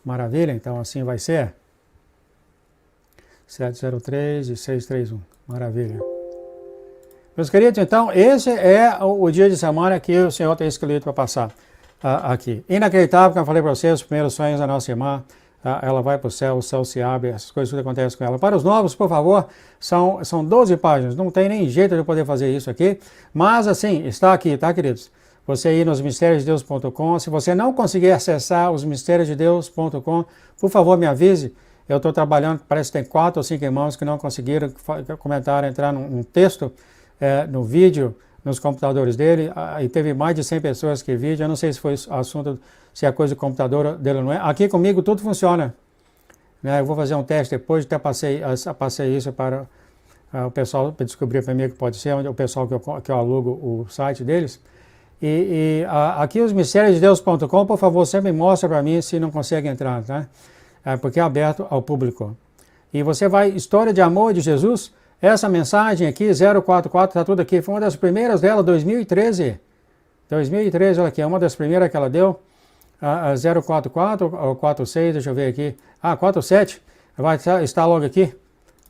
Maravilha, então assim vai ser. 703 e 631. Maravilha. Meus queridos, então, esse é o dia de semana que o Senhor tem escolhido para passar aqui. Inacreditável, como eu falei para vocês, os primeiros sonhos da nossa irmã, ela vai para o céu se abre, essas coisas tudo acontecem com ela. Para os novos, por favor, são 12 páginas, não tem nem jeito de eu poder fazer isso aqui, mas assim, está aqui, tá, queridos? Você ir nos mistériosdedeus.com, se você não conseguir acessar os mistériosdedeus.com, por favor, me avise. Eu estou trabalhando, parece que tem 4 ou 5 irmãos que não conseguiram comentar, entrar num texto, no vídeo, nos computadores dele, e teve mais de 100 pessoas que viram. Eu não sei se foi assunto, se é coisa do computador dele ou não é. Aqui comigo tudo funciona. Né? Eu vou fazer um teste depois, até passei isso para o pessoal, para descobrir para mim que pode ser, o pessoal que eu alugo o site deles. Aqui os mistériosdedeus.com, por favor, sempre mostra para mim se não consegue entrar, tá? Porque é aberto ao público. E você vai, História de Amor de Jesus, essa mensagem aqui, 044, está tudo aqui, foi uma das primeiras dela, 2013. 2013, olha aqui, é uma das primeiras que ela deu, 044 ou 46, deixa eu ver aqui, 47, vai estar logo aqui.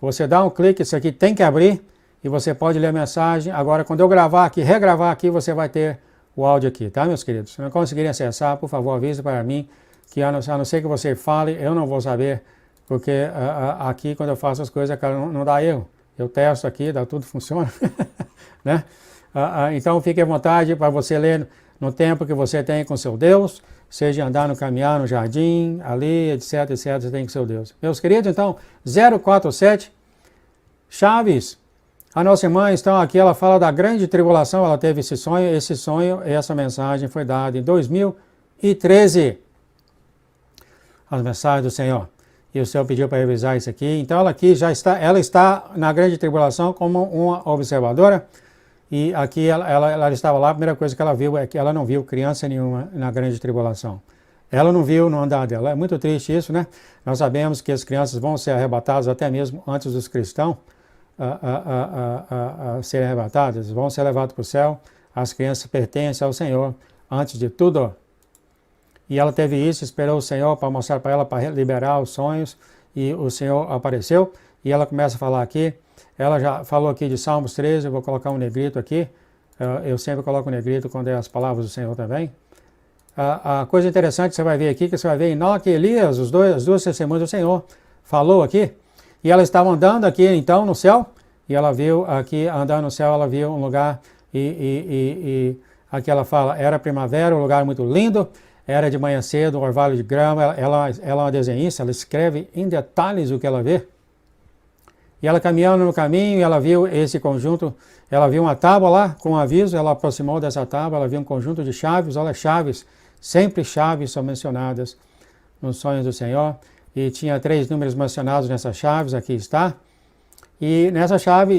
Você dá um clique, isso aqui tem que abrir, e você pode ler a mensagem. Agora, quando eu gravar aqui, regravar aqui, você vai ter o áudio aqui, tá, meus queridos? Se não conseguirem acessar, por favor, avise para mim, que a não ser que você fale, eu não vou saber, porque aqui, quando eu faço as coisas, não dá erro. Eu testo aqui, tudo funciona, né? Então, fique à vontade para você ler no tempo que você tem com seu Deus, seja andar no caminhar, no jardim, ali, etc, você tem com seu Deus. Meus queridos, então, 047, Chaves, a nossa irmã, então, aqui ela fala da grande tribulação, ela teve esse sonho, essa mensagem foi dada em 2013. As mensagens do Senhor. E o Senhor pediu para revisar isso aqui. Então ela aqui ela está na grande tribulação como uma observadora. E aqui ela estava lá, a primeira coisa que ela viu é que ela não viu criança nenhuma na grande tribulação. Ela não viu no andar dela. É muito triste isso, né? Nós sabemos que as crianças vão ser arrebatadas até mesmo antes dos cristãos serem arrebatados. Vão ser levados para o céu. As crianças pertencem ao Senhor antes de tudo. E ela teve isso, esperou o Senhor para mostrar para ela, para liberar os sonhos, e o Senhor apareceu, e ela começa a falar aqui. Ela já falou aqui de Salmos 13, eu vou colocar um negrito aqui, eu sempre coloco um negrito quando é as palavras do Senhor também. A coisa interessante que você vai ver aqui, que você vai ver Enoque e Elias, as duas testemunhas do Senhor, falou aqui, e ela estava andando aqui então no céu, e ela viu aqui, andando no céu, ela viu um lugar, e aqui ela fala, era primavera, um lugar muito lindo, era de manhã cedo, um orvalho de grama, ela é uma desenhista, ela escreve em detalhes o que ela vê. E ela caminhando no caminho, ela viu esse conjunto, ela viu uma tábua lá com um aviso, ela aproximou dessa tábua, ela viu um conjunto de chaves, olha, chaves, sempre chaves são mencionadas nos sonhos do Senhor, e tinha 3 números mencionados nessas chaves, aqui está, e nessa chave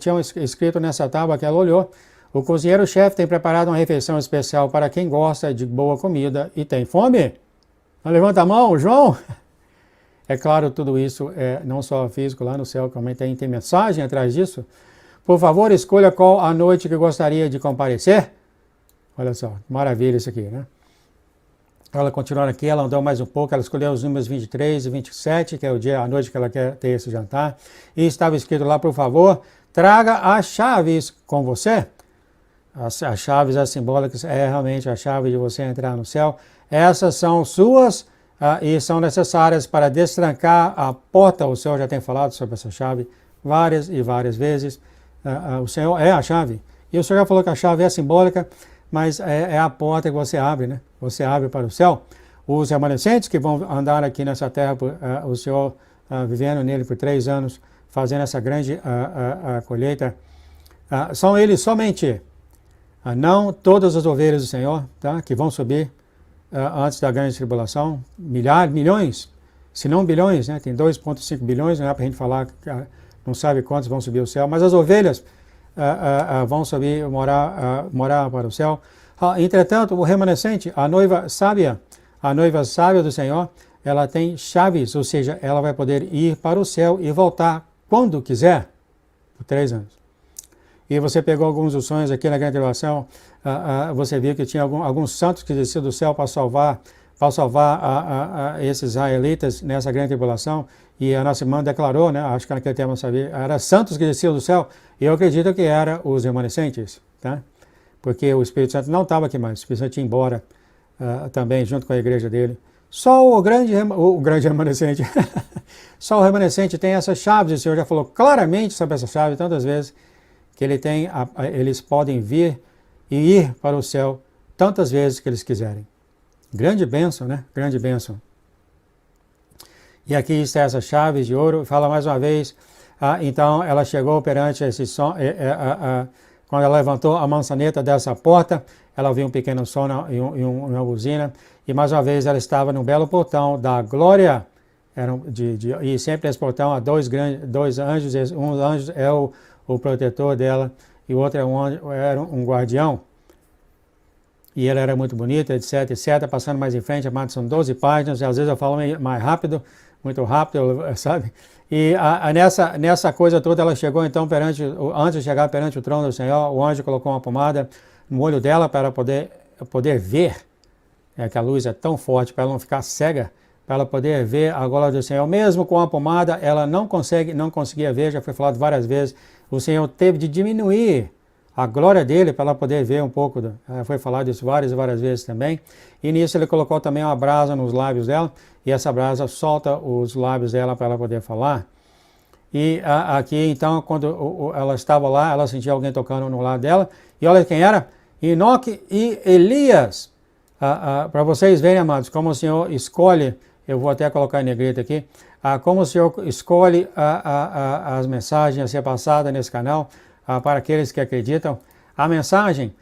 tinha escrito nessa tábua que ela olhou, o cozinheiro-chefe tem preparado uma refeição especial para quem gosta de boa comida e tem fome. Levanta a mão, João. É claro, tudo isso é não só físico lá no céu, também tem mensagem atrás disso. Por favor, escolha qual a noite que gostaria de comparecer. Olha só, maravilha isso aqui, né? Ela continuando aqui, ela andou mais um pouco, ela escolheu os números 23 e 27, que é o dia, a noite que ela quer ter esse jantar. E estava escrito lá, por favor, traga as chaves com você. As chaves, as simbólicas, é realmente a chave de você entrar no céu. Essas são suas e são necessárias para destrancar a porta. O Senhor já tem falado sobre essa chave várias e várias vezes. O Senhor é a chave. E o Senhor já falou que a chave é simbólica, mas é a porta que você abre, né? Você abre para o céu. Os remanescentes que vão andar aqui nessa terra, o Senhor vivendo nele por 3 anos, fazendo essa grande colheita, são eles somente. Não todas as ovelhas do Senhor, tá, que vão subir antes da grande tribulação, milhões, se não bilhões, né, tem 2,5 bilhões, não é para a gente falar, não sabe quantos vão subir ao céu, mas as ovelhas vão subir, morar para o céu. Entretanto, o remanescente, a noiva sábia do Senhor, ela tem chaves, ou seja, ela vai poder ir para o céu e voltar quando quiser, por 3 anos. E você pegou alguns dos sonhos aqui na grande tribulação, você viu que tinha alguns santos que desciam do céu para salvar para salvar esses israelitas nessa grande tribulação. E a nossa irmã declarou, né, acho que naquele tempo não sabia, era santos que desciam do céu. E eu acredito que eram os remanescentes, tá? Porque o Espírito Santo não estava aqui mais, o Espírito Santo ia embora também junto com a igreja dele. Só o grande remanescente, só o remanescente tem essas chaves. O Senhor já falou claramente sobre essas chaves tantas vezes, que eles podem vir e ir para o céu tantas vezes que eles quiserem. Grande bênção, né? Grande bênção. E aqui está essa chave de ouro. Fala mais uma vez. Então ela chegou perante esse som. Quando ela levantou a maçaneta dessa porta, ela ouviu um pequeno som e uma buzina. E mais uma vez ela estava no belo portão da glória. E sempre esse portão há dois anjos. Um anjo é o protetor dela e o outro era um guardião. E ela era muito bonita, etc, etc. Passando mais em frente, amados, são 12 páginas. E às vezes eu falo mais rápido, muito rápido, sabe? E nessa coisa toda ela chegou então antes de chegar perante o trono do Senhor, o anjo colocou uma pomada no olho dela para poder ver. Que a luz é tão forte para ela não ficar cega, para ela poder ver a glória do Senhor. Mesmo com a pomada, ela não conseguia ver, já foi falado várias vezes. O Senhor teve de diminuir a glória dele para ela poder ver um pouco. Foi falado isso várias vezes também. E nisso ele colocou também uma brasa nos lábios dela, e essa brasa solta os lábios dela para ela poder falar. E aqui então, quando ela estava lá, ela sentia alguém tocando no lado dela, e olha quem era: Enoque e Elias. Para vocês verem, amados, como o Senhor escolhe, eu vou até colocar em negrito aqui, como o Senhor escolhe as mensagens a ser passadas nesse canal, para aqueles que acreditam. A mensagem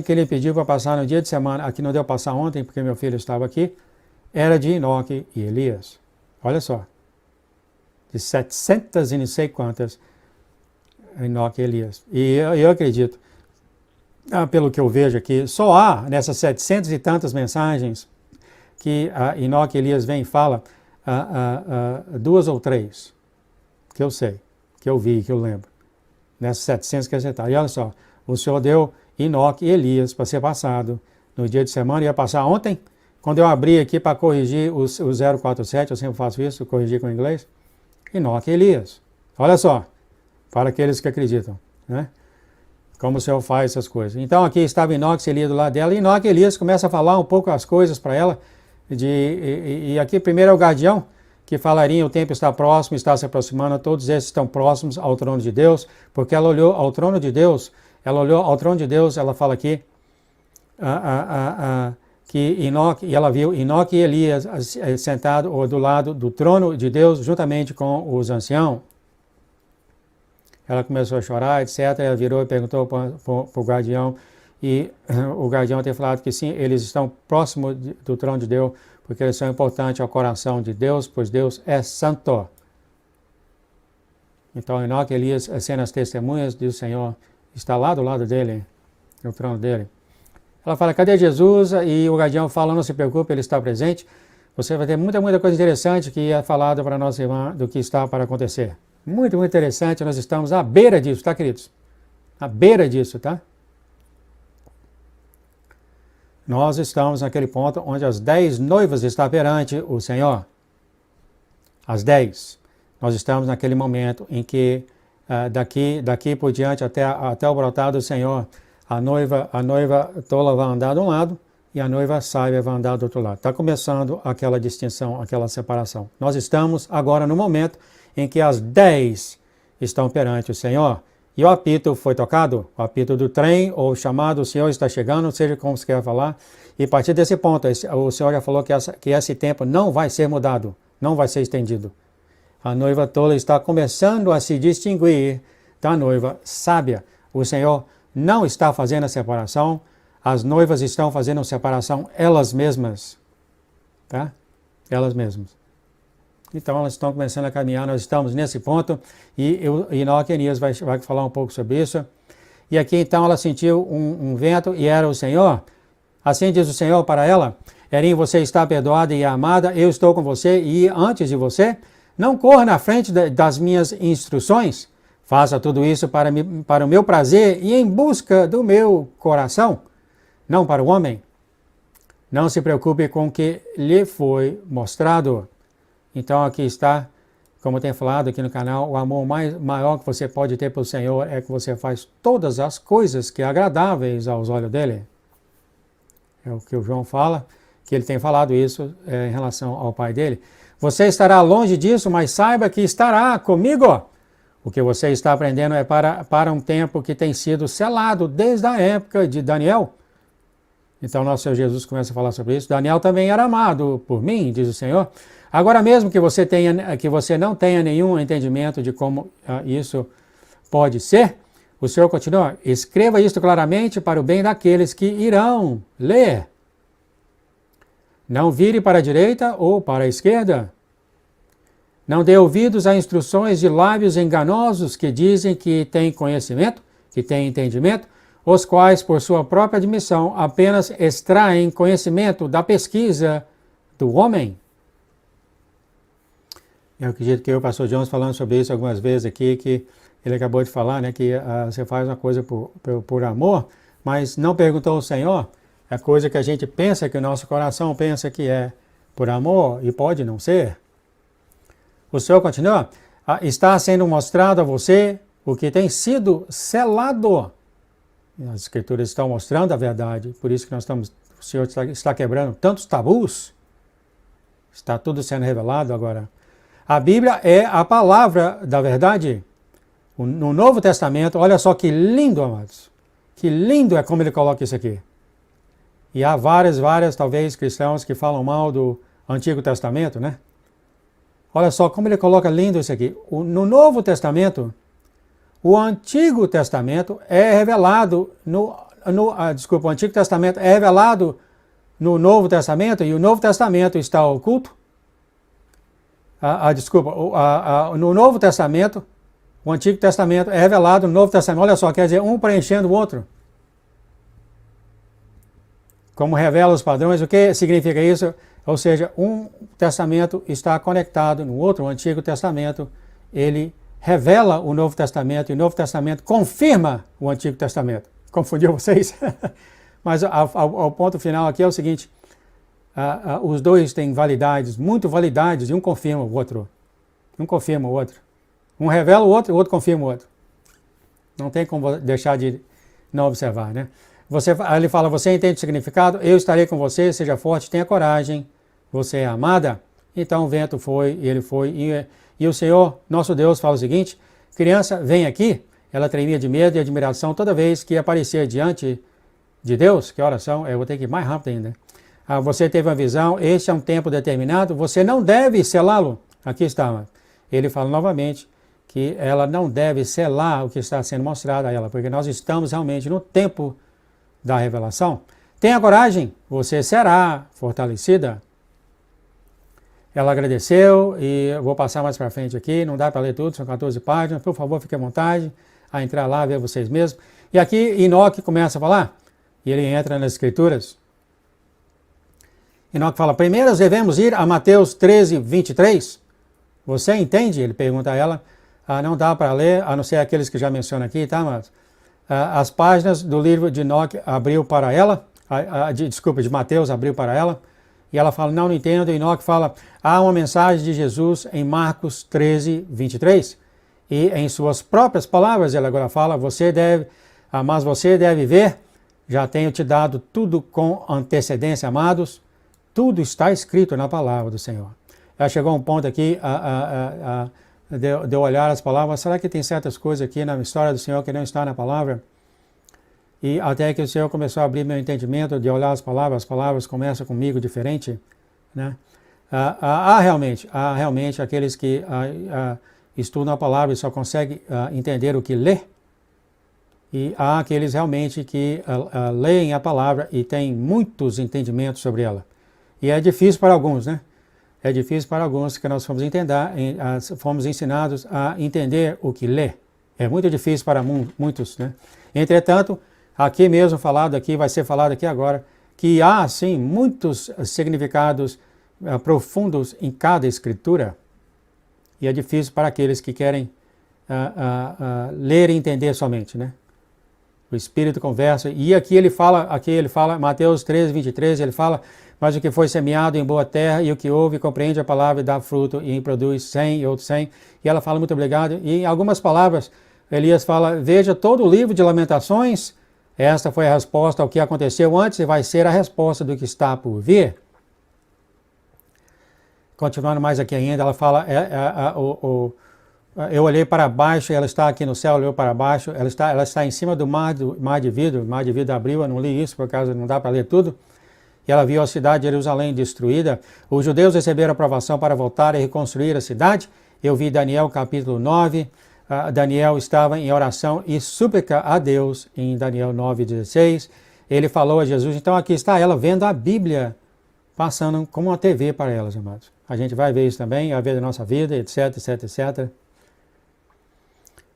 que ele pediu para passar no dia de semana, aqui não deu passar ontem, porque meu filho estava aqui, era de Enoque e Elias. Olha só, de 700 e não sei quantas, Enoque e Elias. E eu acredito, pelo que eu vejo aqui, só há nessas 700 e tantas mensagens que Enoque e Elias vem e fala, 2 ou 3, que eu sei, que eu vi, que eu lembro, nessas 700 que acertaram. E olha só, o Senhor deu Enoque e Elias para ser passado no dia de semana, ia passar ontem, quando eu abri aqui para corrigir o 047, eu sempre faço isso, corrigir com o inglês, Enoque e Elias. Olha só, para aqueles que acreditam, né? Como o Senhor faz essas coisas. Então aqui estava Enoque e Elias do lado dela, e Enoque e Elias começam a falar um pouco as coisas para ela, e aqui primeiro é o guardião, que falaria: o tempo está próximo, está se aproximando, todos esses estão próximos ao trono de Deus, porque ela olhou ao trono de Deus, ela fala aqui, que Enoque, e ela viu Enoque e Elias sentado do lado do trono de Deus, juntamente com os anciãos. Ela começou a chorar, etc. Ela virou e perguntou para o guardião, e o guardião tem falado que sim, eles estão próximos do trono de Deus, porque eles são importantes ao coração de Deus, pois Deus é santo. Então Enoque e Elias, sendo as testemunhas do Senhor, está lá do lado dele, no trono dele. Ela fala: cadê Jesus? E o guardião fala: não se preocupe, ele está presente. Você vai ter muita coisa interessante que é falada para a nossa irmã do que está para acontecer. Muito interessante, nós estamos à beira disso, tá, queridos? À beira disso, tá? Nós estamos naquele ponto onde as 10 noivas estão perante o Senhor. As 10. Nós estamos naquele momento em que daqui por diante até o brotar do Senhor, a noiva tola vai andar de um lado e a noiva sábia vai andar do outro lado. Está começando aquela distinção, aquela separação. Nós estamos agora no momento em que as 10 estão perante o Senhor. E o apito foi tocado, o apito do trem, ou chamado, o Senhor está chegando, seja como você quer falar. E a partir desse ponto, o Senhor já falou que esse tempo não vai ser mudado, não vai ser estendido. A noiva tola está começando a se distinguir da noiva sábia. O Senhor não está fazendo a separação, as noivas estão fazendo a separação elas mesmas. Tá? Elas mesmas. Então elas estão começando a caminhar, nós estamos nesse ponto, e Enoque e Elias vai falar um pouco sobre isso. E aqui então ela sentiu um vento, e era o Senhor. Assim diz o Senhor para ela: Erim, você está perdoada e amada, eu estou com você e antes de você. Não corra na frente das minhas instruções, faça tudo isso para o meu prazer e em busca do meu coração, não para o homem. Não se preocupe com o que lhe foi mostrado. Então aqui está, como eu tenho falado aqui no canal, o amor maior que você pode ter pelo Senhor é que você faz todas as coisas que agradáveis aos olhos dele. É o que o João fala, que ele tem falado isso em relação ao Pai dele. Você estará longe disso, mas saiba que estará comigo. O que você está aprendendo é para um tempo que tem sido selado desde a época de Daniel. Então nosso Senhor Jesus começa a falar sobre isso. Daniel também era amado por mim, diz o Senhor. Agora mesmo que você não tenha nenhum entendimento de como isso pode ser, o Senhor continua, escreva isto claramente para o bem daqueles que irão ler. Não vire para a direita ou para a esquerda. Não dê ouvidos a instruções de lábios enganosos que dizem que têm conhecimento, que têm entendimento, os quais, por sua própria admissão, apenas extraem conhecimento da pesquisa do homem. Eu acredito que o pastor Jones falando sobre isso algumas vezes aqui, que ele acabou de falar, né, que você faz uma coisa por amor, mas não perguntou ao Senhor, é coisa que a gente pensa, que o nosso coração pensa que é por amor, e pode não ser. O Senhor continua, está sendo mostrado a você o que tem sido selado. As Escrituras estão mostrando a verdade, por isso que o Senhor está quebrando tantos tabus, está tudo sendo revelado agora. A Bíblia é a palavra da verdade. No Novo Testamento, olha só que lindo, amados. Que lindo é como ele coloca isso aqui. E há várias, talvez, cristãos que falam mal do Antigo Testamento, né? Olha só como ele coloca lindo isso aqui. No Novo Testamento, o Antigo Testamento é revelado o Antigo Testamento é revelado no Novo Testamento e o Novo Testamento está oculto. No Novo Testamento, o Antigo Testamento é revelado no Novo Testamento. Olha só, quer dizer, um preenchendo o outro. Como revela os padrões, o que significa isso? Ou seja, um testamento está conectado no outro, o Antigo Testamento, ele revela o Novo Testamento e o Novo Testamento confirma o Antigo Testamento. Confundiu vocês? Mas o ponto final aqui é o seguinte, os dois têm validades, muito validades, e um confirma o outro. Um confirma o outro. Um revela o outro confirma o outro. Não tem como deixar de não observar, né? Ele fala, você entende o significado? Eu estarei com você, seja forte, tenha coragem. Você é amada? Então o vento foi, e ele foi. E o Senhor, nosso Deus, fala o seguinte, criança, vem aqui. Ela tremia de medo e admiração toda vez que aparecia diante de Deus. Que oração? Eu vou ter que ir mais rápido ainda. Você teve uma visão, este é um tempo determinado, você não deve selá-lo. Aqui está. Ele fala novamente que ela não deve selar o que está sendo mostrado a ela, porque nós estamos realmente no tempo da revelação. Tenha coragem, você será fortalecida. Ela agradeceu e eu vou passar mais para frente aqui, não dá para ler tudo, são 14 páginas, por favor, fique à vontade a entrar lá, ver vocês mesmos. E aqui Enoque começa a falar, e ele entra nas Escrituras. Enoque fala, primeiro nós devemos ir a Mateus 13, 23. Você entende? Ele pergunta a ela. Não dá para ler, a não ser aqueles que já mencionam aqui, tá, mas as páginas do livro de Enoque abriu para ela, de Mateus abriu para ela, e ela fala, não entendo, e Enoque fala, há uma mensagem de Jesus em Marcos 13, 23, e em suas próprias palavras, ela agora fala, mas você deve ver, já tenho te dado tudo com antecedência, amados, tudo está escrito na palavra do Senhor. Já chegou um ponto aqui, de eu olhar as palavras, será que tem certas coisas aqui na história do Senhor que não está na palavra? E até que o Senhor começou a abrir meu entendimento de olhar as palavras começam comigo diferente, né? Há realmente aqueles que estudam a palavra e só conseguem entender o que lê, e há aqueles realmente que leem a palavra e têm muitos entendimentos sobre ela. E é difícil para alguns, né? É difícil para alguns que nós fomos ensinados a entender o que lê. É muito difícil para muitos, né? Entretanto, aqui mesmo vai ser falado aqui agora, que há, sim, muitos significados profundos em cada escritura. E é difícil para aqueles que querem ler e entender somente, né? O Espírito conversa. E aqui ele fala, Mateus 13, 23, ele fala, mas o que foi semeado em boa terra e o que ouve, compreende a palavra e dá fruto e produz 100 e outros 100. E ela fala, muito obrigado. E em algumas palavras, Elias fala, veja todo o livro de Lamentações. Esta foi a resposta ao que aconteceu antes e vai ser a resposta do que está por vir. Continuando mais aqui ainda, ela fala, eu olhei para baixo e ela está aqui no céu, olhou para baixo, ela está em cima do mar de vidro, o mar de vidro abriu, eu não li isso por causa, não dá para ler tudo. E ela viu a cidade de Jerusalém destruída. Os judeus receberam aprovação para voltar e reconstruir a cidade. Eu vi Daniel capítulo 9, Daniel estava em oração e súplica a Deus em Daniel 9:16. Ele falou a Jesus, então aqui está ela vendo a Bíblia passando como uma TV para elas, amados. A gente vai ver isso também, a ver da nossa vida, etc, etc, etc.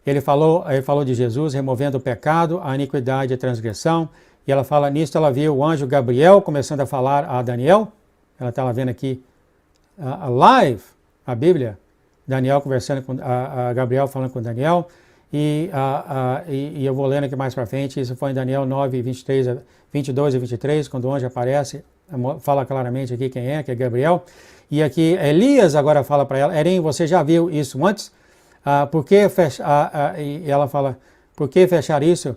Ele falou de Jesus removendo o pecado, a iniquidade e a transgressão. E ela fala, nisso ela viu o anjo Gabriel começando a falar a Daniel. Ela está vendo aqui live, a Bíblia. Daniel conversando com Gabriel falando com Daniel. E eu vou lendo aqui mais para frente. Isso foi em Daniel 9, 22 e 23, quando o anjo aparece. Fala claramente aqui quem é, que é Gabriel. E aqui Elias agora fala para ela, Erim, você já viu isso antes? E ela fala, por que fechar isso?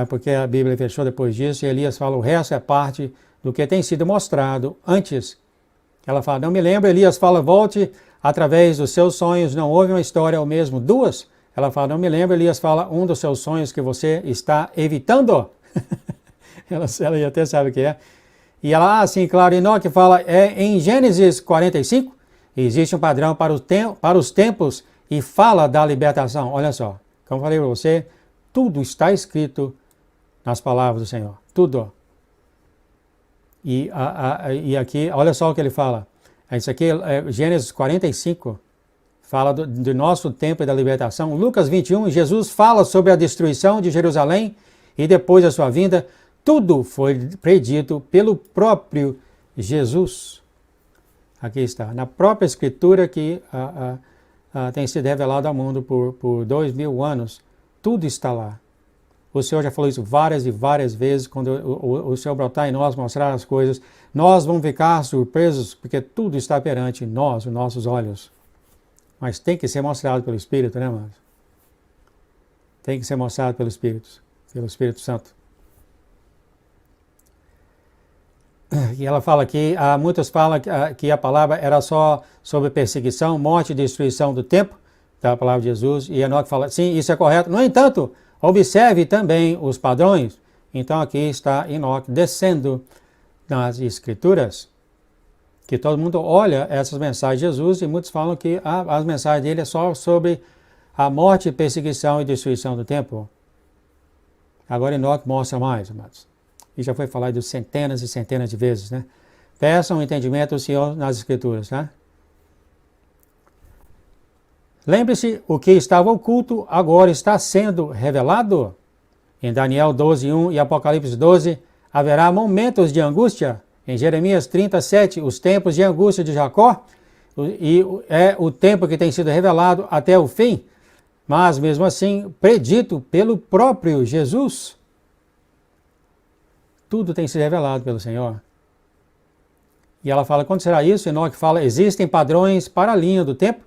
Porque a Bíblia fechou depois disso. E Elias fala, o resto é parte do que tem sido mostrado antes. Ela fala, não me lembro. Elias fala, volte através dos seus sonhos. Não houve uma história ou mesmo duas? Ela fala, não me lembro. Elias fala, um dos seus sonhos que você está evitando. ela até sabe o que é. E ela, sim, claro, Enoque fala, em Gênesis 45, existe um padrão para os tempos e fala da libertação. Olha só, como eu falei para você, tudo está escrito nas palavras do Senhor. Tudo. E aqui, olha só o que ele fala. Isso aqui é Gênesis 45, fala do nosso tempo e da libertação. Lucas 21, Jesus fala sobre a destruição de Jerusalém e depois da sua vinda. Tudo foi predito pelo próprio Jesus. Aqui está, na própria Escritura que tem sido revelado ao mundo por 2000 anos. Tudo está lá. O Senhor já falou isso várias e várias vezes. Quando o Senhor brotar em nós, mostrar as coisas, nós vamos ficar surpresos, porque tudo está perante nós, os nossos olhos. Mas tem que ser mostrado pelo Espírito, né, amados? Tem que ser mostrado pelo Espírito Santo. E ela fala aqui, muitos falam que a palavra era só sobre perseguição, morte e destruição do templo, da palavra de Jesus, e Enoque fala, sim, isso é correto. No entanto, observe também os padrões. Então aqui está Enoque descendo nas Escrituras, que todo mundo olha essas mensagens de Jesus, e muitos falam que as mensagens dele é só sobre a morte, perseguição e destruição do templo. Agora Enoque mostra mais, amados. E já foi falado centenas e centenas de vezes, né? Peçam o entendimento do Senhor nas Escrituras, né? Lembre-se, o que estava oculto agora está sendo revelado. Em Daniel 12:1 e Apocalipse 12, haverá momentos de angústia. Em Jeremias 37, os tempos de angústia de Jacó, e é o tempo que tem sido revelado até o fim, mas mesmo assim, predito pelo próprio Jesus. Tudo tem sido revelado pelo Senhor. E ela fala, quando será isso? Enoque fala, existem padrões para a linha do tempo.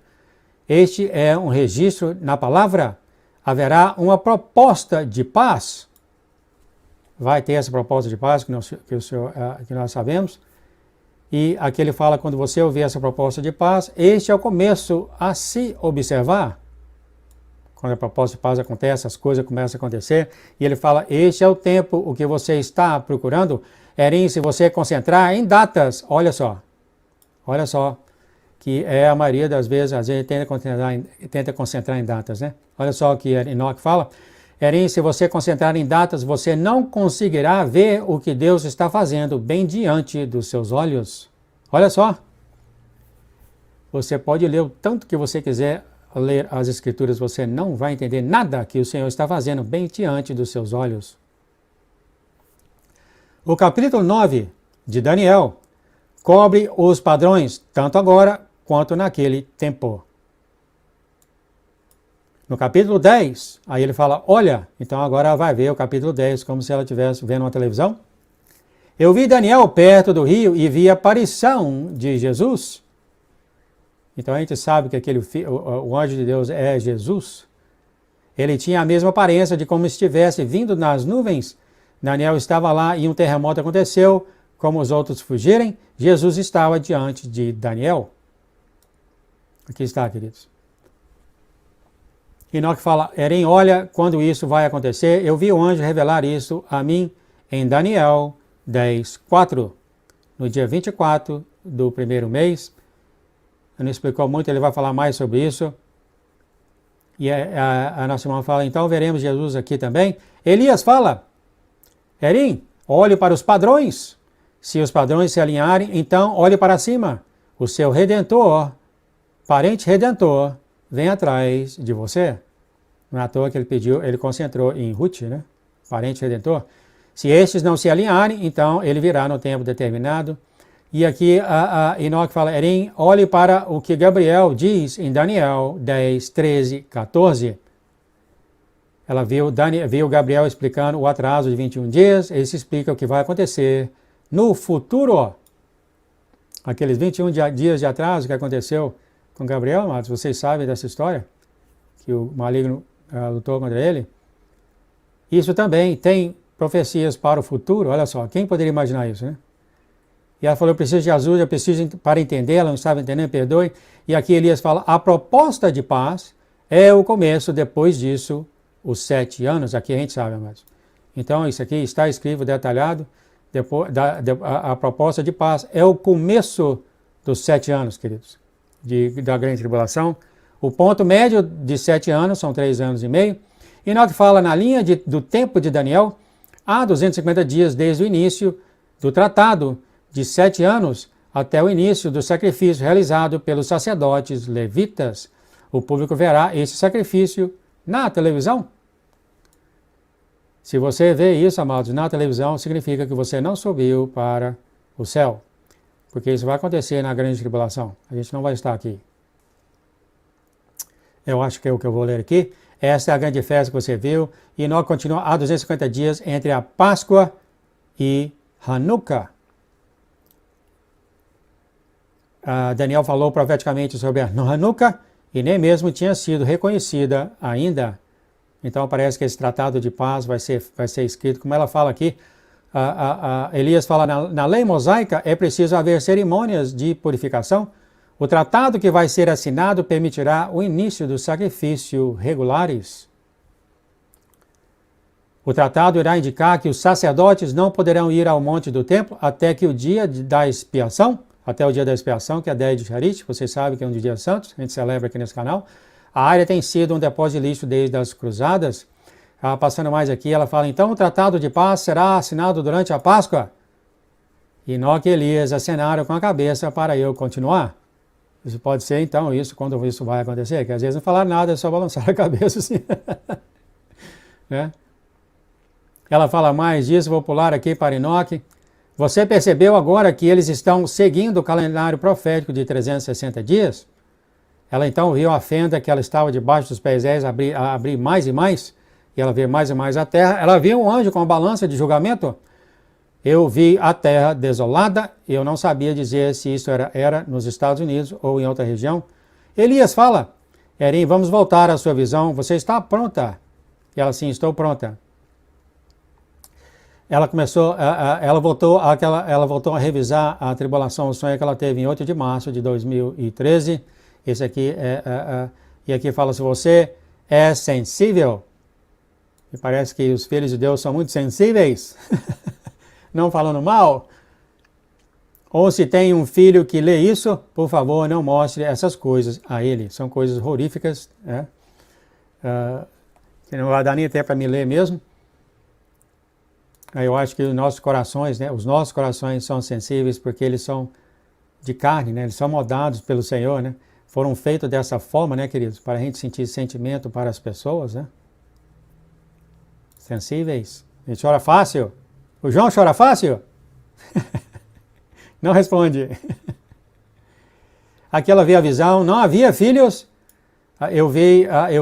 Este é um registro na palavra. Haverá uma proposta de paz. Vai ter essa proposta de paz que nós sabemos. E aqui ele fala, quando você ouvir essa proposta de paz, este é o começo a se observar. Quando a proposta de paz acontece, as coisas começam a acontecer. E ele fala, este é o tempo, o que você está procurando. Erim, se você concentrar em datas, olha só, que é a maioria das vezes, às vezes tenta concentrar em datas, né? Olha só o que Enoque fala. Erim, se você concentrar em datas, você não conseguirá ver o que Deus está fazendo bem diante dos seus olhos. Olha só. Você pode ler o tanto que você quiser, ler as Escrituras, você não vai entender nada que o Senhor está fazendo bem diante dos seus olhos. O capítulo 9 de Daniel cobre os padrões, tanto agora quanto naquele tempo. no capítulo 10, aí ele fala, olha, então agora ela vai ver o capítulo 10 como se ela estivesse vendo uma televisão. Eu vi Daniel perto do rio e vi a aparição de Jesus. Então a gente sabe que o anjo de Deus é Jesus. Ele tinha a mesma aparência de como estivesse vindo nas nuvens. Daniel estava lá e um terremoto aconteceu, como os outros fugirem, Jesus estava diante de Daniel. Aqui está, queridos. Enoque fala, Erim, olha, quando isso vai acontecer, eu vi o anjo revelar isso a mim em Daniel 10:4, no dia 24 do primeiro mês. Ele não explicou muito, ele vai falar mais sobre isso. E a nossa irmã fala, então veremos Jesus aqui também. Elias fala, Erim, olhe para os padrões. Se os padrões se alinharem, então olhe para cima. O seu redentor, parente redentor, vem atrás de você. Não é à toa que ele pediu, ele concentrou em Ruth, né? Parente redentor. Se estes não se alinharem, então ele virá no tempo determinado. E aqui a Enoque fala, Erim, olhe para o que Gabriel diz em Daniel 10:13-14. Ela viu Gabriel explicando o atraso de 21 dias, ele se explica o que vai acontecer no futuro. Aqueles 21 dias de atraso que aconteceu com Gabriel, amados, vocês sabem dessa história? Que o maligno lutou contra ele. Isso também tem profecias para o futuro, olha só, quem poderia imaginar isso, né? E ela falou, eu preciso de ajuda, eu preciso para entender, ela não estava entendendo, perdoe. E aqui Elias fala, a proposta de paz é o começo, depois disso, os 7 anos, aqui a gente sabe, amados. Então, isso aqui está escrito, detalhado, a proposta de paz é o começo dos 7 anos, queridos, da grande tribulação. O ponto médio de 7 anos, são 3 anos e meio. E nós fala na linha do tempo de Daniel, há 250 dias desde o início do tratado, de 7 anos até o início do sacrifício realizado pelos sacerdotes levitas. O público verá esse sacrifício na televisão. Se você vê isso, amados, na televisão, significa que você não subiu para o céu. Porque isso vai acontecer na grande tribulação. A gente não vai estar aqui. Eu acho que é o que eu vou ler aqui. Essa é a grande festa que você viu. E nós continuamos há 250 dias entre a Páscoa e Hanukkah. Daniel falou profeticamente sobre a Hanukkah e nem mesmo tinha sido reconhecida ainda. Então parece que esse tratado de paz vai ser escrito, como ela fala aqui. Elias fala, na lei mosaica é preciso haver cerimônias de purificação. O tratado que vai ser assinado permitirá o início do sacrifício regulares. O tratado irá indicar que os sacerdotes não poderão ir ao monte do templo até o dia da expiação, que é a 10 de Charit, vocês sabem que é um dos dias santos, a gente celebra aqui nesse canal. A área tem sido um depósito de lixo desde as cruzadas. Passando mais aqui, ela fala, então o tratado de paz será assinado durante a Páscoa? Enoque e Elias acenaram com a cabeça para eu continuar. Isso pode ser, então, isso quando isso vai acontecer, que às vezes não falaram nada, é só balançar a cabeça assim. Né? Ela fala mais disso, vou pular aqui para Enoque. Você percebeu agora que eles estão seguindo o calendário profético de 360 dias? Ela então viu a fenda que ela estava debaixo dos pés dela abrir mais e mais, e ela vê mais e mais a terra. Ela viu um anjo com a balança de julgamento. Eu vi a terra desolada, eu não sabia dizer se isso era nos Estados Unidos ou em outra região. Elias fala, Erim, vamos voltar à sua visão, você está pronta? E ela, sim, estou pronta. Ela voltou a revisar a tribulação, o sonho que ela teve em 8 de março de 2013. Esse aqui e aqui fala, se você é sensível, e parece que os filhos de Deus são muito sensíveis, não falando mal, ou se tem um filho que lê isso, por favor, não mostre essas coisas a ele. São coisas horríficas, né? Que não vai dar nem tempo para me ler mesmo. Eu acho que os nossos corações são sensíveis porque eles são de carne, né? Eles são moldados pelo Senhor, né? Foram feitos dessa forma, né, queridos? Para a gente sentir sentimento para as pessoas, né? Sensíveis. A gente chora fácil. O João chora fácil? Não responde. Aqui ela vê a visão, não havia filhos. Eu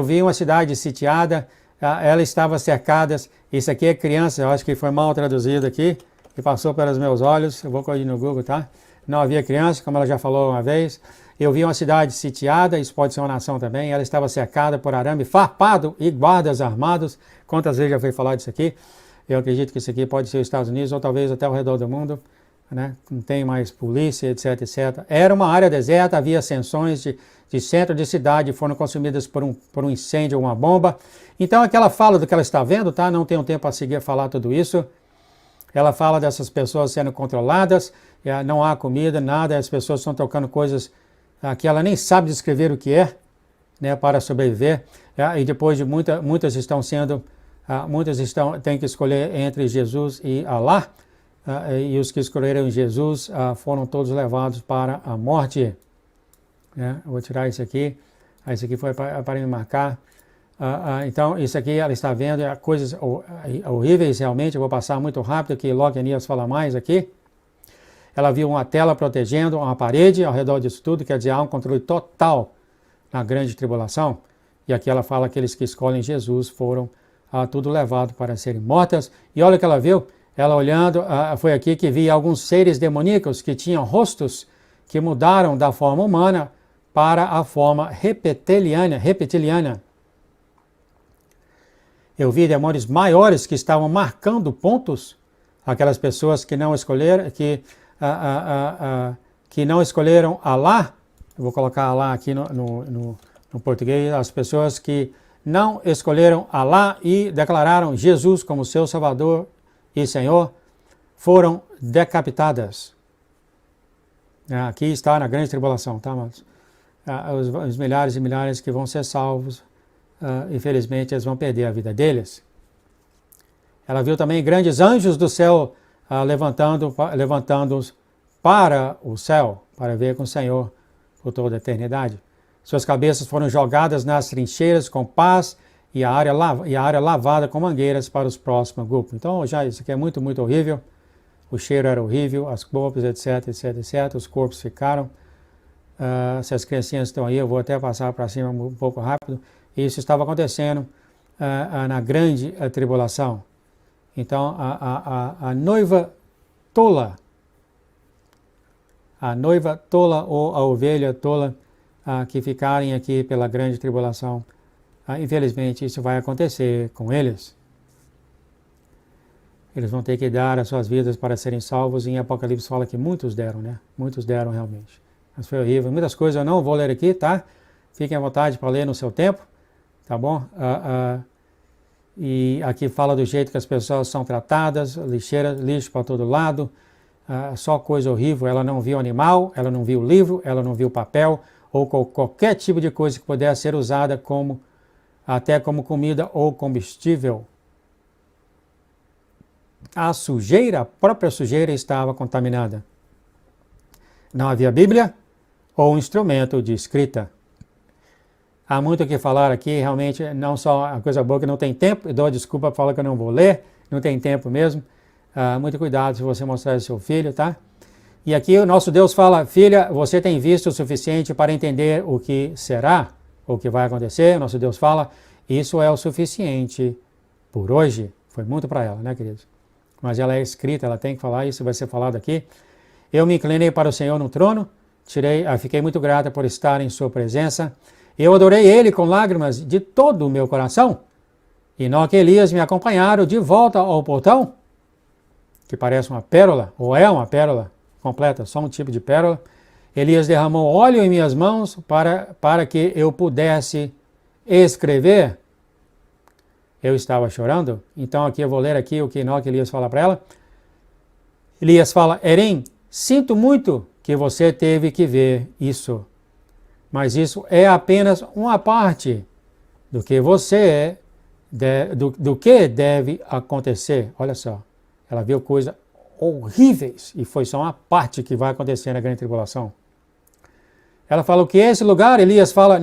vi uma cidade sitiada, ela estava cercada. Isso aqui é criança, eu acho que foi mal traduzido aqui, e passou pelos meus olhos. Eu vou corrigir no Google, tá? Não havia criança, como ela já falou uma vez. Eu vi uma cidade sitiada, isso pode ser uma nação também, ela estava cercada por arame farpado e guardas armados. Quantas vezes já foi falado isso aqui? Eu acredito que isso aqui pode ser os Estados Unidos ou talvez até ao redor do mundo, né? Não tem mais polícia, etc, etc. Era uma área deserta, havia ascensões de centro de cidade, foram consumidas por um incêndio ou uma bomba. Então aquela fala do que ela está vendo, tá? Não tenho tempo a seguir a falar tudo isso. Ela fala dessas pessoas sendo controladas, não há comida, nada, as pessoas estão trocando coisas que ela nem sabe descrever o que é, né, para sobreviver. E depois de muitas têm que escolher entre Jesus e Alá, e os que escolheram Jesus foram todos levados para a morte. Eu vou tirar isso aqui. Isso aqui foi para me marcar. Então, isso aqui ela está vendo coisas horríveis realmente. Eu vou passar muito rápido, que logo Anias fala mais aqui. Ela viu uma tela protegendo uma parede ao redor disso tudo, quer dizer, há um controle total na grande tribulação. E aqui ela fala que aqueles que escolhem Jesus foram tudo levados para serem mortas. E olha o que ela viu. Ela olhando, foi aqui que via alguns seres demoníacos que tinham rostos que mudaram da forma humana para a forma reptiliana. Eu vi demônios maiores que estavam marcando pontos, aquelas pessoas que não escolheram, que não escolheram Alá. Eu vou colocar Alá aqui no português. As pessoas que não escolheram Alá e declararam Jesus como seu Salvador e Senhor, foram decapitadas. Aqui está na grande tribulação, tá, amados? Os milhares e milhares que vão ser salvos, infelizmente eles vão perder a vida deles. Ela viu também grandes anjos do céu levantando-os para o céu, para ver com o Senhor por toda a eternidade. Suas cabeças foram jogadas nas trincheiras com paz e a área lavada com mangueiras para os próximos grupos. Então, já isso aqui é muito, muito horrível. O cheiro era horrível, as corpos, etc, etc, etc. Os corpos ficaram. Se as criancinhas estão aí, eu vou até passar para cima um pouco rápido. Isso estava acontecendo na grande tribulação. Então, a noiva tola, ou a ovelha tola, que ficarem aqui pela grande tribulação, infelizmente isso vai acontecer com eles. Eles vão ter que dar as suas vidas para serem salvos. Em Apocalipse fala que muitos deram, né? Muitos deram realmente. Mas foi horrível. Muitas coisas eu não vou ler aqui, tá? Fiquem à vontade para ler no seu tempo, tá bom? E aqui fala do jeito que as pessoas são tratadas, lixo para todo lado, só coisa horrível. Ela não viu animal, ela não viu livro, ela não viu papel, ou qualquer tipo de coisa que pudesse ser usada até como comida ou combustível. A própria sujeira estava contaminada. Não havia Bíblia ou instrumento de escrita. Há muito o que falar aqui, realmente, não só a coisa boa que não tem tempo, eu dou desculpa, falo que eu não vou ler, não tem tempo mesmo. Muito cuidado se você mostrar ao seu filho, tá? E aqui o nosso Deus fala: filha, você tem visto o suficiente para entender o que será, o que vai acontecer. O nosso Deus fala: isso é o suficiente por hoje. Foi muito para ela, né, queridos? Mas ela é escrita, ela tem que falar, isso vai ser falado aqui. Eu me inclinei para o Senhor no trono, fiquei muito grata por estar em sua presença. Eu adorei ele com lágrimas de todo o meu coração. Enoque e Elias me acompanharam de volta ao portão, que parece uma pérola, ou é uma pérola completa, só um tipo de pérola. Elias derramou óleo em minhas mãos para que eu pudesse escrever. Eu estava chorando, então aqui eu vou ler aqui o que Enoque e Elias fala para ela. Elias fala: Erim, sinto muito que você teve que ver isso, mas isso é apenas uma parte do que do que deve acontecer. Olha só, ela viu coisas horríveis e foi só uma parte que vai acontecer na grande tribulação. Ela fala: o que é esse lugar? Elias fala: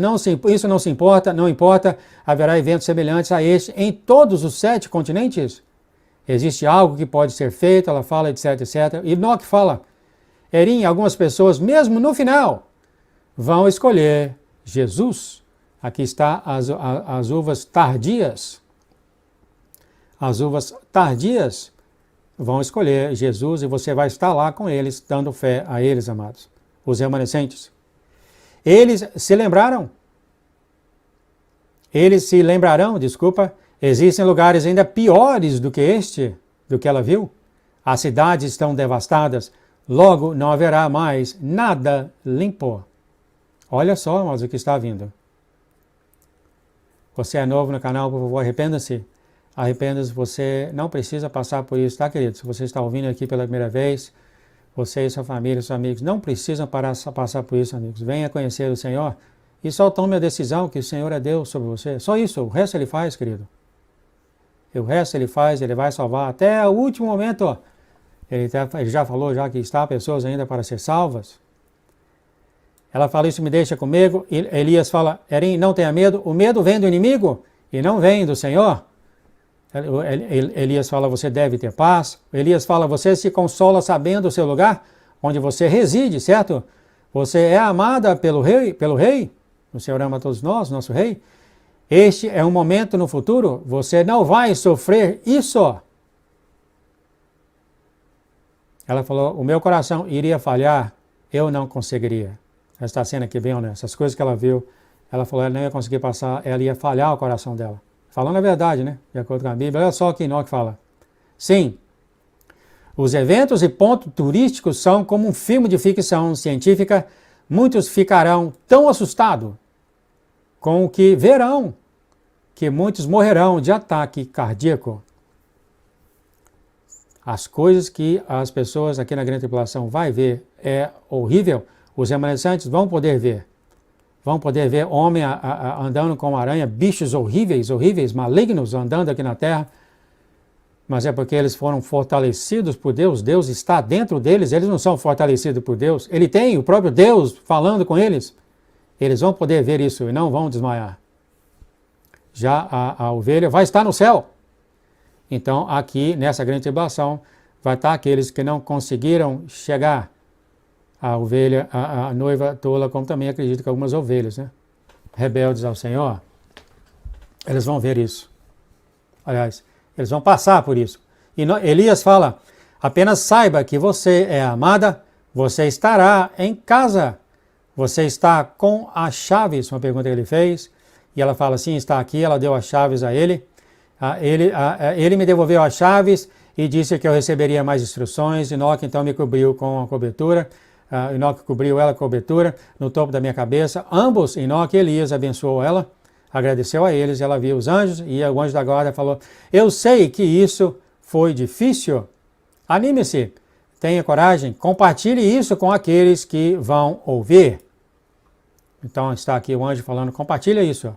isso não importa, haverá eventos semelhantes a este em todos os 7 continentes. Existe algo que pode ser feito, ela fala, etc, etc. E Enoque fala: Erim, algumas pessoas, mesmo no final, vão escolher Jesus Aqui está as uvas tardias. As uvas tardias vão escolher Jesus e você vai estar lá com eles, dando fé a eles, amados. Os remanescentes. Eles se lembraram. Eles se lembrarão, desculpa, existem lugares ainda piores do que este, do que ela viu. As cidades estão devastadas, logo não haverá mais nada limpo. Olha só, mas o que está vindo. Você é novo no canal, por favor, arrependa-se. Arrependa-se, você não precisa passar por isso, tá, querido? Se você está ouvindo aqui pela primeira vez, você e sua família, seus amigos, não precisam passar por isso, amigos. Venha conhecer o Senhor e só tome a decisão que o Senhor é Deus sobre você. Só isso, o resto Ele faz, querido. E o resto Ele faz, Ele vai salvar até o último momento. Ó. Ele já falou já que está pessoas ainda para ser salvas. Ela fala, isso me deixa com medo. Elias fala, Erim, não tenha medo. O medo vem do inimigo e não vem do Senhor. Elias fala, você deve ter paz. Elias fala, você se consola sabendo o seu lugar, onde você reside, certo? Você é amada pelo rei. O Senhor ama todos nós, nosso rei. Este é um momento no futuro, você não vai sofrer isso. Ela falou, o meu coração iria falhar, eu não conseguiria. Esta cena que vem, né? Essas coisas que ela viu, ela falou, ela não ia conseguir passar, ela ia falhar o coração dela. Falando a verdade, né? De acordo com a Bíblia. Olha só o que Enoque fala. Sim, os eventos e pontos turísticos são como um filme de ficção científica. Muitos ficarão tão assustados com o que verão que muitos morrerão de ataque cardíaco. As coisas que as pessoas aqui na grande tribulação vai ver é horrível. Os remanescentes vão poder ver. Vão poder ver homem andando como aranha, bichos horríveis, malignos andando aqui na terra. Mas é porque eles foram fortalecidos por Deus. Deus está dentro deles, eles não são fortalecidos por Deus. Ele tem o próprio Deus falando com eles. Eles vão poder ver isso e não vão desmaiar. Já a ovelha vai estar no céu. Então, aqui, nessa grande tribulação, vai estar aqueles que não conseguiram chegar. A ovelha, a noiva tola, como também acredito que algumas ovelhas, né? Rebeldes ao Senhor, eles vão ver isso. Aliás, eles vão passar por isso. E Elias fala, apenas saiba que você é amada, você estará em casa, você está com as chaves, uma pergunta que ele fez, e ela fala, sim, está aqui, ela deu as chaves a ele. Ele me devolveu as chaves e disse que eu receberia mais instruções. Enoque então me cobriu com a cobertura. Enoque cobriu ela com a cobertura no topo da minha cabeça. Ambos, Enoque e Elias, abençoou ela, agradeceu a eles. Ela viu os anjos e o anjo da guarda falou, eu sei que isso foi difícil. Anime-se, tenha coragem, compartilhe isso com aqueles que vão ouvir. Então está aqui o anjo falando, compartilha isso.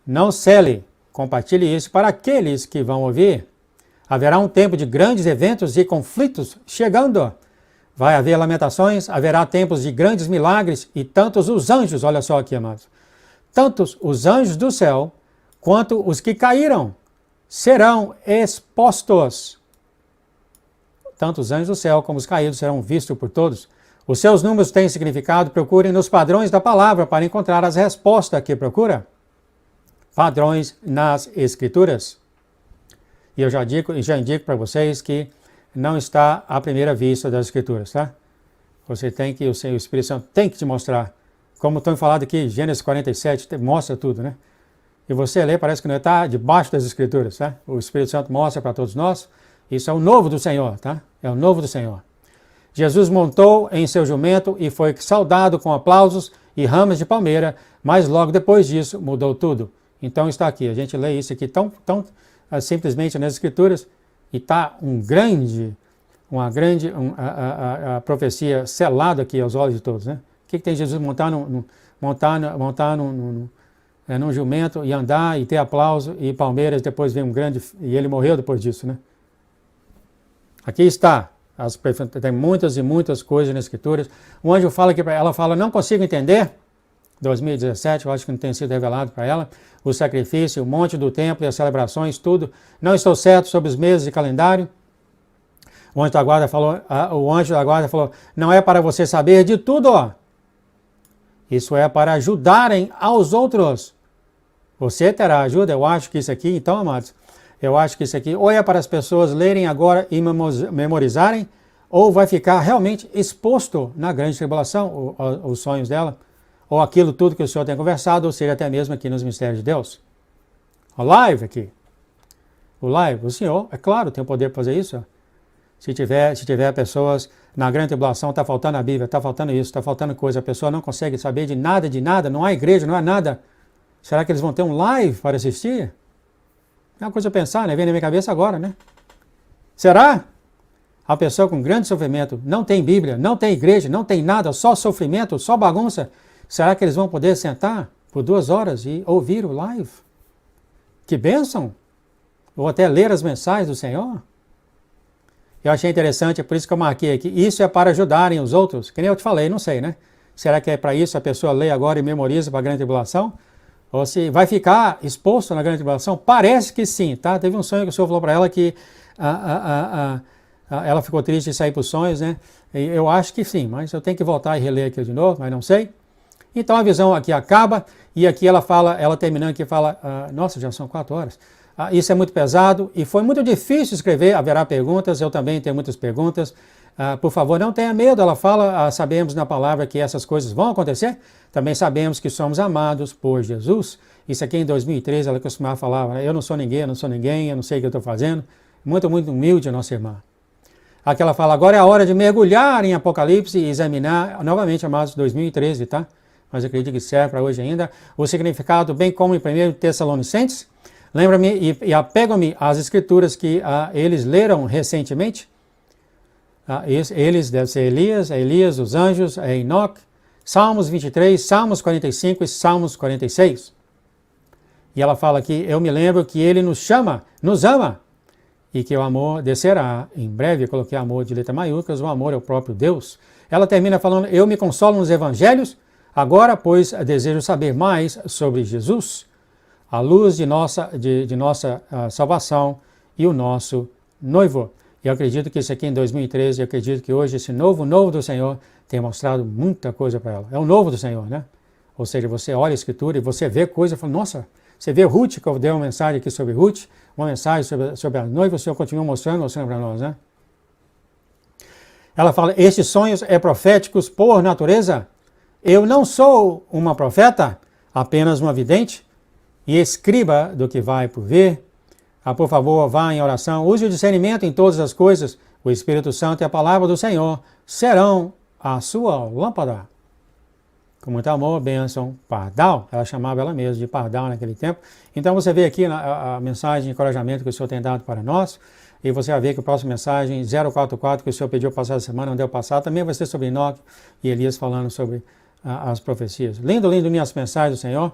Não cele. Compartilhe isso para aqueles que vão ouvir. Haverá um tempo de grandes eventos e conflitos chegando. Vai haver lamentações, haverá tempos de grandes milagres e tantos os anjos, olha só aqui, amados, tantos os anjos do céu quanto os que caíram serão expostos. Tanto os anjos do céu como os caídos serão vistos por todos. Os seus números têm significado, procurem nos padrões da palavra para encontrar as respostas que procura. Padrões nas Escrituras. E eu já indico para vocês que não está à primeira vista das Escrituras, tá? Você tem que, o Espírito Santo tem que te mostrar. Como estão falando aqui, Gênesis 47 mostra tudo, né? E você lê, parece que não está debaixo das Escrituras, tá? O Espírito Santo mostra para todos nós. Isso é o novo do Senhor, tá? É o novo do Senhor. Jesus montou em seu jumento e foi saudado com aplausos e ramas de palmeira, mas logo depois disso mudou tudo. Então está aqui, a gente lê isso aqui tão simplesmente nas Escrituras e está a profecia selada aqui aos olhos de todos, né? O que tem Jesus montar num jumento e andar e ter aplauso e palmeiras, depois vem e ele morreu depois disso, né? Aqui está, tem muitas e muitas coisas nas Escrituras. O anjo fala que ela fala, não consigo entender. 2017, eu acho que não tem sido revelado para ela, o sacrifício, o monte do templo e as celebrações, tudo. Não estou certo sobre os meses de calendário. O anjo da guarda falou, não é para você saber de tudo, ó. Isso é para ajudarem aos outros. Você terá ajuda? Eu acho que isso aqui, então, amados, eu acho que isso aqui ou é para as pessoas lerem agora e memorizarem, ou vai ficar realmente exposto na grande tribulação, os sonhos dela, ou aquilo tudo que o Senhor tem conversado, ou seja, até mesmo aqui nos mistérios de Deus. O live aqui. O live, o Senhor, é claro, tem o poder para fazer isso. Se tiver pessoas na grande tribulação, está faltando a Bíblia, está faltando isso, está faltando coisa, a pessoa não consegue saber de nada, não há igreja, não há nada. Será que eles vão ter um live para assistir? É uma coisa a pensar, né? Vem na minha cabeça agora, né? Será? A pessoa com grande sofrimento, não tem Bíblia, não tem igreja, não tem nada, só sofrimento, só bagunça. Será que eles vão poder sentar por 2 horas e ouvir o live? Que bênção! Ou até ler as mensagens do Senhor? Eu achei interessante, é por isso que eu marquei aqui. Isso é para ajudarem os outros. Que nem eu te falei, não sei, né? Será que é para isso a pessoa lê agora e memoriza para a grande tribulação? Ou se vai ficar exposto na grande tribulação? Parece que sim, tá? Teve um sonho que o Senhor falou para ela que ela ficou triste de sair para os sonhos, né? E eu acho que sim, mas eu tenho que voltar e reler aquilo de novo, mas não sei. Então a visão aqui acaba e aqui ela fala, ela terminando aqui fala, nossa, já são 4 horas. Isso é muito pesado e foi muito difícil escrever, haverá perguntas, eu também tenho muitas perguntas. Por favor, não tenha medo, ela fala, sabemos na palavra que essas coisas vão acontecer, também sabemos que somos amados por Jesus. Isso aqui em 2013 ela costumava falar, né? Eu não sou ninguém, eu não sei o que eu estou fazendo. Muito, muito humilde a nossa irmã. Aqui ela fala, agora é a hora de mergulhar em Apocalipse e examinar, novamente, amados, 2013, tá? Mas eu acredito que serve para hoje ainda, o significado, bem como em 1 Tessalonicenses. Lembra-me e apego-me às escrituras que eles leram recentemente. Eles devem ser Elias, os anjos, Enoque, Salmos 23, Salmos 45 e Salmos 46. E ela fala aqui, eu me lembro que ele nos ama, e que o amor descerá. Em breve, eu coloquei amor de letra maiúsculas, o amor é o próprio Deus. Ela termina falando, eu me consolo nos evangelhos, agora, pois, desejo saber mais sobre Jesus, a luz de nossa salvação e o nosso noivo. Eu acredito que isso aqui em 2013, eu acredito que hoje esse novo do Senhor tem mostrado muita coisa para ela. É o novo do Senhor, né? Ou seja, você olha a Escritura e você vê coisa e fala, nossa, você vê Ruth, que eu dei uma mensagem aqui sobre Ruth, uma mensagem sobre a noiva, o Senhor continua mostrando para nós, né? Ela fala, estes sonhos é proféticos por natureza? Eu não sou uma profeta, apenas uma vidente e escriba do que vai por vir. Por favor, vá em oração, use o discernimento em todas as coisas. O Espírito Santo e a palavra do Senhor serão a sua lâmpada. Com muito amor, bênção, Pardal. Ela chamava ela mesma de Pardal naquele tempo. Então você vê aqui a mensagem de encorajamento que o Senhor tem dado para nós. E você vai ver que a próxima mensagem, 044, que o Senhor pediu passar a semana, não deu passar, também vai ser sobre Enoque e Elias falando sobre as profecias. Lindo, lindo, minhas mensagens do Senhor.